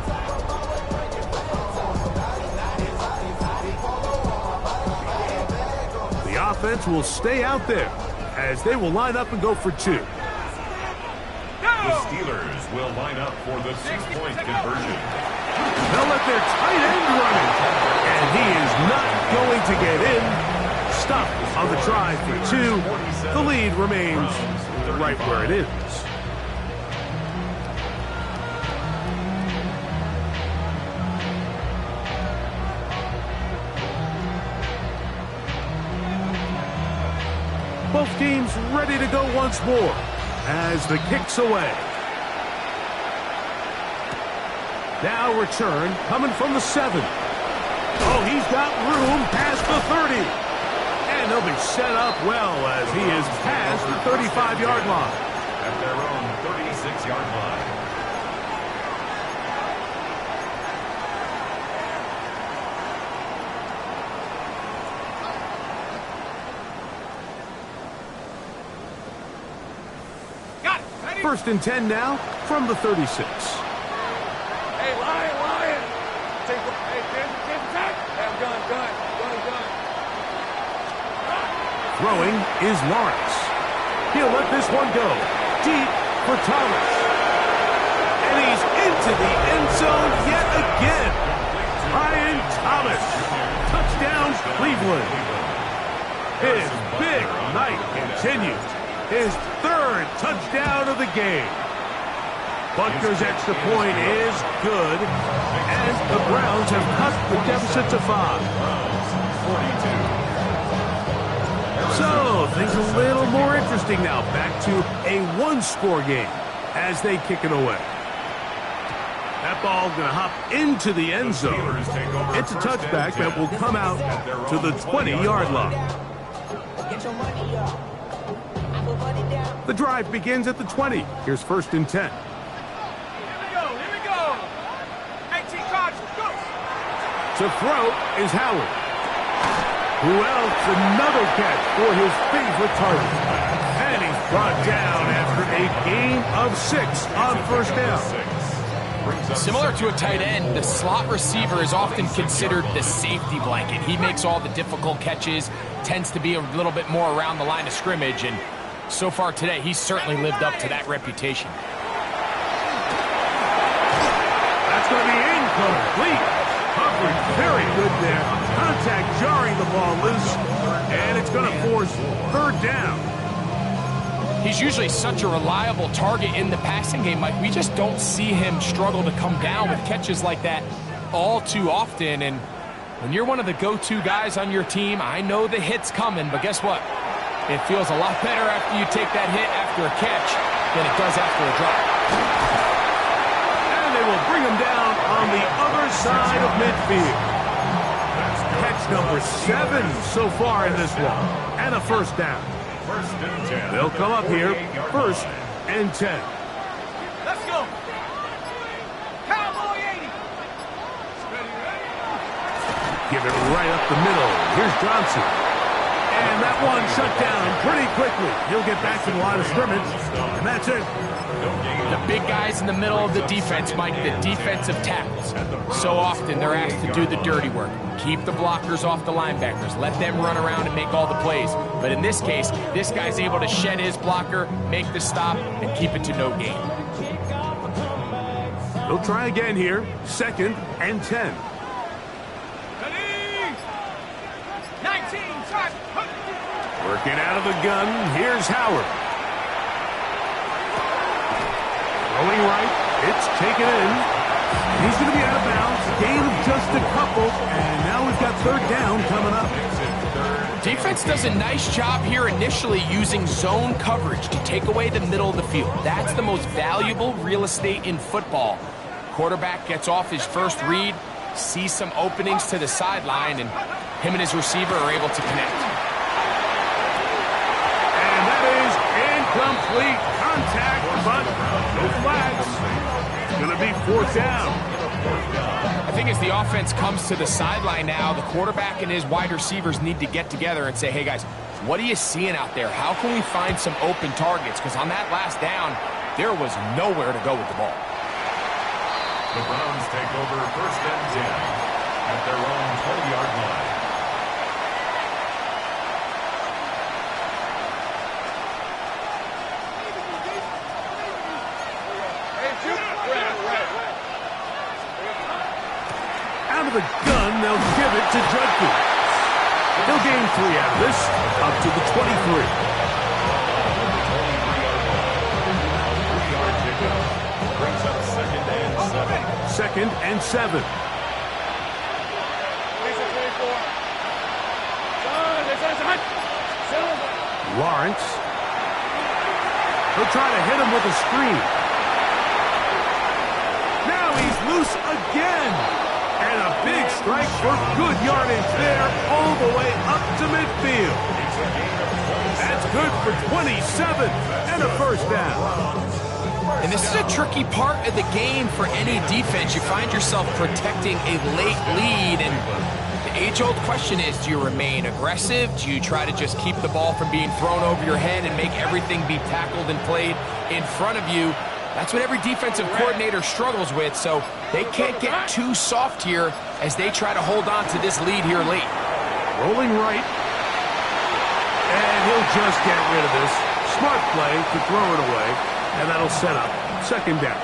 The offense will stay out there as they will line up and go for 2. The Steelers will line up for the 6-point conversion. They'll let their tight end run it. And he is not going to get in. Stopped on the try for 2. The lead remains right where it is. team's ready to go once more as the kick's away. Now return coming from the 7. Oh, he's got room past the 30. And he'll be set up well as he is past the 35-yard line. At their own 36-yard line. First and 10 now from the 36. Hey, Lion. Hey, James attack. Hey, I'm done. Throwing is Lawrence. He'll let this one go. Deep for Thomas. And he's into the end zone yet again. Ryan Thomas. Touchdown, Cleveland. His big night continues. His third touchdown of the game. Butker's extra point is good, and the Browns have cut the deficit to 5. So, things a little more interesting now. Back to a one-score game as they kick it away. That ball going to hop into the end zone. It's a touchback that will come out to the 20-yard line. Get your money up. The drive begins at the 20. Here's first and 10. Here we go. 18 cards, go. To throw is Howard. Who else? Another catch for his favorite target. And he's brought down after a gain of 6 on first down. Similar to a tight end, the slot receiver is often considered the safety blanket. He makes all the difficult catches, tends to be a little bit more around the line of scrimmage, and so far today, he's certainly lived up to that reputation. That's going to be incomplete. Coverage very good there. Contact jarring the ball loose, and it's going to force third down. He's usually such a reliable target in the passing game, Mike. We just don't see him struggle to come down with catches like that all too often. And when you're one of the go-to guys on your team, I know the hit's coming, but guess what? It feels a lot better after you take that hit after a catch than it does after a drop. And they will bring him down on the other side of midfield. Catch number 7 so far in this one. And a first down. First and 10. They'll come up here. First and 10. Let's go. Cowboy 80. Give it right up the middle. Here's Johnson. And that one shut down pretty quickly. He'll get back to the line of scrimmage, and that's it. The big guys in the middle of the defense, Mike, the defensive tackles. So often they're asked to do the dirty work. Keep the blockers off the linebackers. Let them run around and make all the plays. But in this case, this guy's able to shed his blocker, make the stop, and keep it to no gain. They'll try again here. Second and 10. 19, touch. Working out of the gun, here's Howard. Throwing right, it's taken in. He's going to be out of bounds. Gain of just a couple, and now we've got third down coming up. Defense does a nice job here initially using zone coverage to take away the middle of the field. That's the most valuable real estate in football. Quarterback gets off his first read, sees some openings to the sideline, and him and his receiver are able to connect. And that is incomplete contact, but no flags. It's going to be fourth down. I think as the offense comes to the sideline now, the quarterback and his wide receivers need to get together and say, hey guys, what are you seeing out there? How can we find some open targets? Because on that last down, there was nowhere to go with the ball. The Browns take over first and 10 at their own 20-yard line. Out of the gun, they'll give it to Judkins. He'll gain 3 out of this, up to the 23. Brings up second and 7. Second and 7. Lawrence. He'll try to hit him with a screen. Now he's loose again. And a big strike for good yardage there all the way up to midfield. That's good for 27 and a first down. And this is a tricky part of the game for any defense. You find yourself protecting a late lead, and the age-old question is, do you remain aggressive? Do you try to just keep the ball from being thrown over your head and make everything be tackled and played in front of you? That's what every defensive coordinator struggles with, so they can't get too soft here as they try to hold on to this lead here late. Rolling right. And he'll just get rid of this. Smart play to throw it away, and that'll set up second down.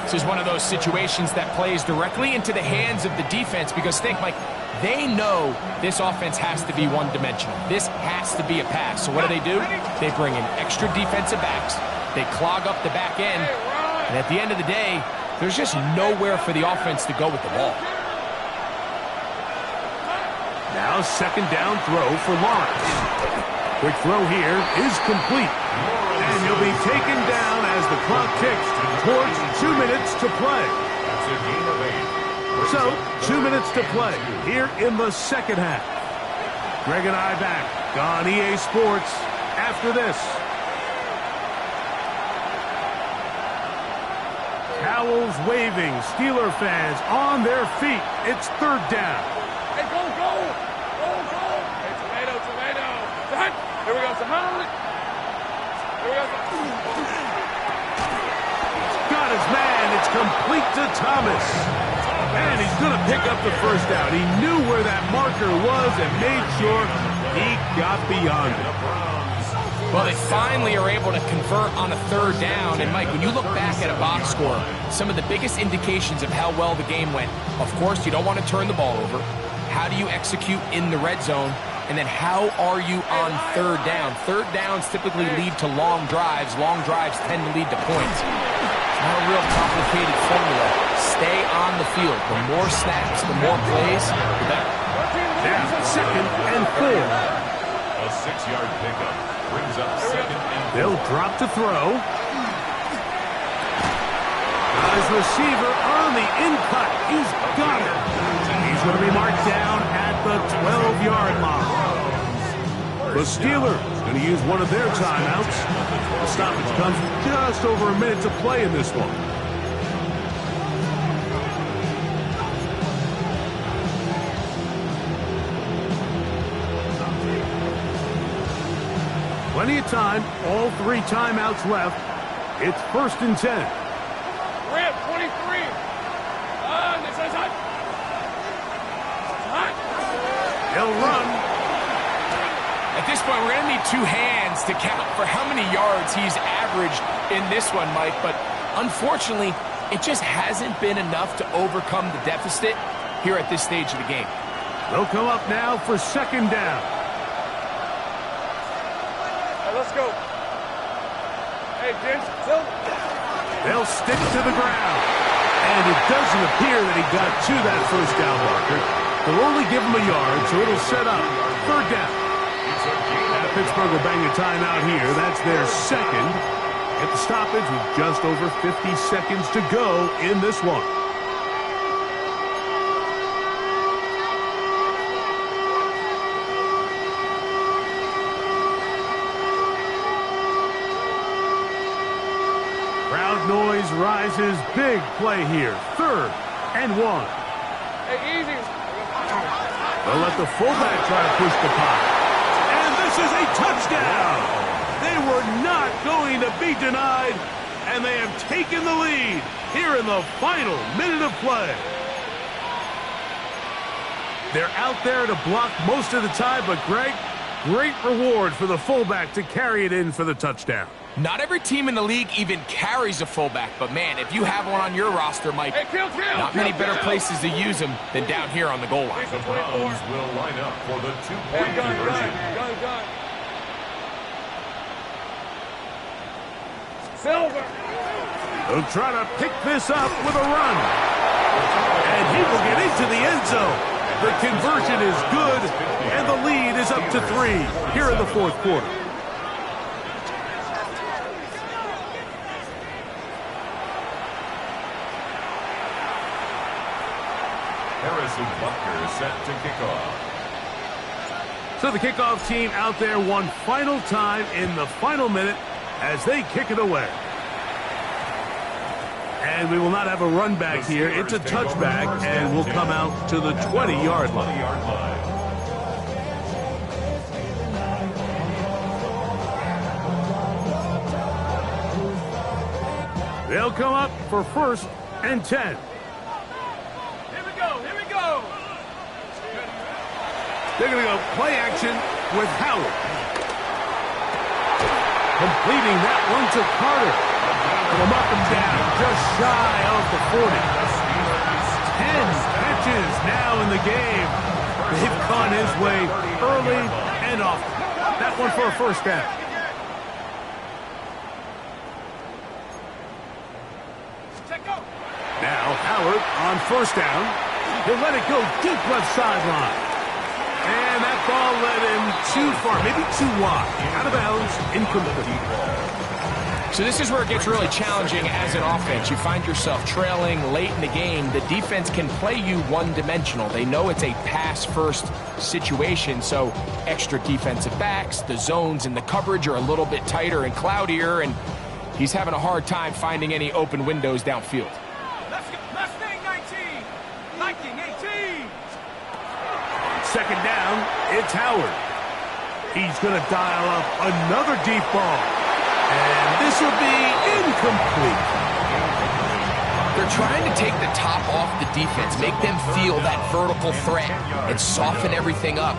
This is one of those situations that plays directly into the hands of the defense because think, Mike, they know this offense has to be one-dimensional. This has to be a pass. So what do? They bring in extra defensive backs. They clog up the back end. And at the end of the day, there's just nowhere for the offense to go with the ball. Now second down throw for Lawrence. Quick throw here is complete. And he'll be taken down as the clock ticks towards 2 minutes to play. That's a gain of 8. So, 2 minutes to play here in the second half. Greg and I back on EA Sports after this. Towels waving, Steeler fans on their feet. It's third down. Hey, go, go! Go, go! Hey, tomato, tomato! Hunt! Here we go, Hunt! Here we go, Got his man. It's complete to Thomas. And he's going to pick up the first down. He knew where that marker was and made sure he got beyond it. Well, they finally are able to convert on a third down. And, Mike, when you look back at a box score, some of the biggest indications of how well the game went, of course, you don't want to turn the ball over. How do you execute in the red zone? And then how are you on third down? Third downs typically lead to long drives. Long drives tend to lead to points. It's not a real complicated formula. Stay on the field. The more snaps, the more plays, the better. Now, second and 4. A 6-yard pickup brings up second and 4. They'll drop to throw. Got his receiver on the in-cut. He's got it. He's going to be marked down at the 12-yard line. The Steelers going to use one of their timeouts. The stoppage comes just over a minute to play in this one. Plenty of time, all 3 timeouts left. It's first and 10. We're at 23. This is Hunt. Hunt. He'll run. At this point, we're going to need 2 hands to count for how many yards he's averaged in this one, Mike. But unfortunately, it just hasn't been enough to overcome the deficit here at this stage of the game. They'll come up now for second down. Let's go. Hey, James, Silver. They'll stick to the ground. And it doesn't appear that he got to that first down marker. They'll only give him a yard, so it'll set up third down. Pittsburgh will bang a timeout here. That's their second. At the stoppage with just over 50 seconds to go in this one. Crowd noise rises. Big play here. Third and 1. Hey, easy. They'll let the fullback try to push the pocket. And this is a touchdown. They were not going to be denied, and they have taken the lead here in the final minute of play. They're out there to block most of the time, but Greg, great reward for the fullback to carry it in for the touchdown. Not every team in the league even carries a fullback, but man, if you have one on your roster, Mike, not many better places to use him than down here on the goal line. The Browns will line up for the 2-point conversion. Gun. Silver. He'll try to pick this up with a run. And he will get into the end zone. The conversion is good, and the lead is up to 3 here in the fourth quarter. Harrison Butker is set to kick off. So the kickoff team out there one final time in the final minute as they kick it away. And we will not have a run back here. It's a touchback, and we'll come out to the 20-yard line. They'll come up for 1st and 10. Here we go. Here we go. They're going to go play action with Howard. Completing that one to Carter. From up and down, just shy of the 40. 10 catches now in the game. They've gone his way early and often. That one for a 1st down. Now Howard on 1st down. He'll let it go deep left sideline. And that ball led him too far, maybe too wide. Out of bounds, incomplete. So this is where it gets really challenging as an offense. You find yourself trailing late in the game. The defense can play you one-dimensional. They know it's a pass-first situation, so extra defensive backs, the zones and the coverage are a little bit tighter and cloudier, and he's having a hard time finding any open windows downfield. Mustang 19, Viking 18. 2nd down, it's Howard. He's going to dial up another deep ball. And this will be incomplete. They're trying to take the top off the defense, make them feel that vertical threat, and soften everything up.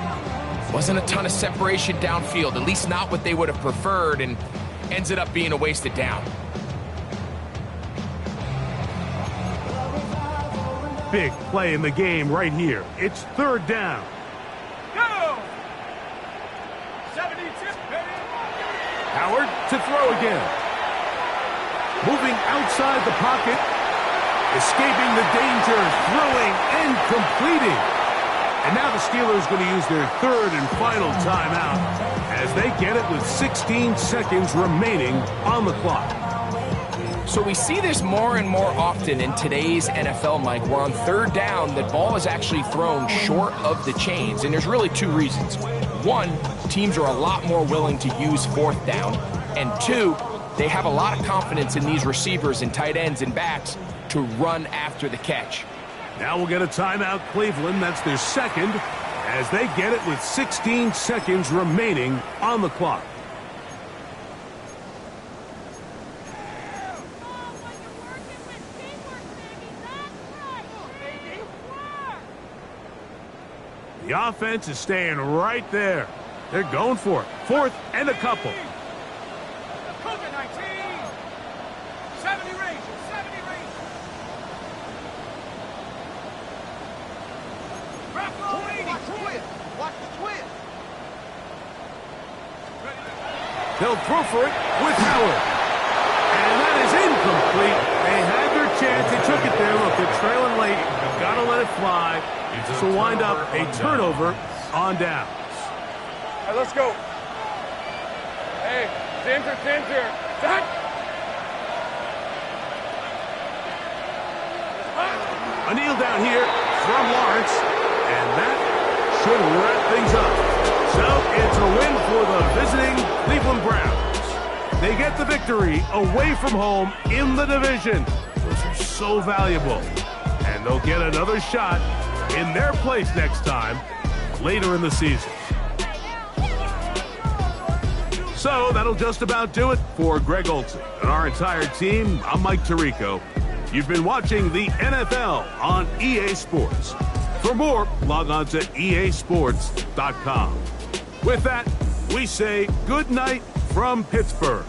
Wasn't a ton of separation downfield, at least not what they would have preferred, and ends it up being a wasted down. Big play in the game right here. It's 3rd down. Go! 72. Howard to throw again. Moving outside the pocket. Escaping the danger. Throwing and completing. And now the Steelers going to use their 3rd and final timeout as they get it with 16 seconds remaining on the clock. So we see this more and more often in today's NFL, Mike, where on 3rd down, the ball is actually thrown short of the chains, and there's really 2 reasons. 1, teams are a lot more willing to use 4th down, and 2, they have a lot of confidence in these receivers and tight ends and backs to run after the catch. Now we'll get a timeout, Cleveland. That's their 2nd, as they get it with 16 seconds remaining on the clock. The offense is staying right there. They're going for it. 4th and a couple. Cougar 19. 70 range. 70 range. Buffalo 80. Watch the twist. Watch the twist. They'll throw for it with Howard. And that is incomplete. They had their chance. They took it there. Look, they're trailing late. Got to let it fly. So wind up a turnover on downs. All right, let's go. Hey, Ginger. Done. A kneel down here from Lawrence. And that should wrap things up. So it's a win for the visiting Cleveland Browns. They get the victory away from home in the division. Those are so valuable. And they'll get another shot in their place next time, later in the season. So that'll just about do it for Greg Olsen and our entire team. I'm Mike Tirico. You've been watching the NFL on EA Sports. For more, log on to easports.com. With that, we say good night from Pittsburgh.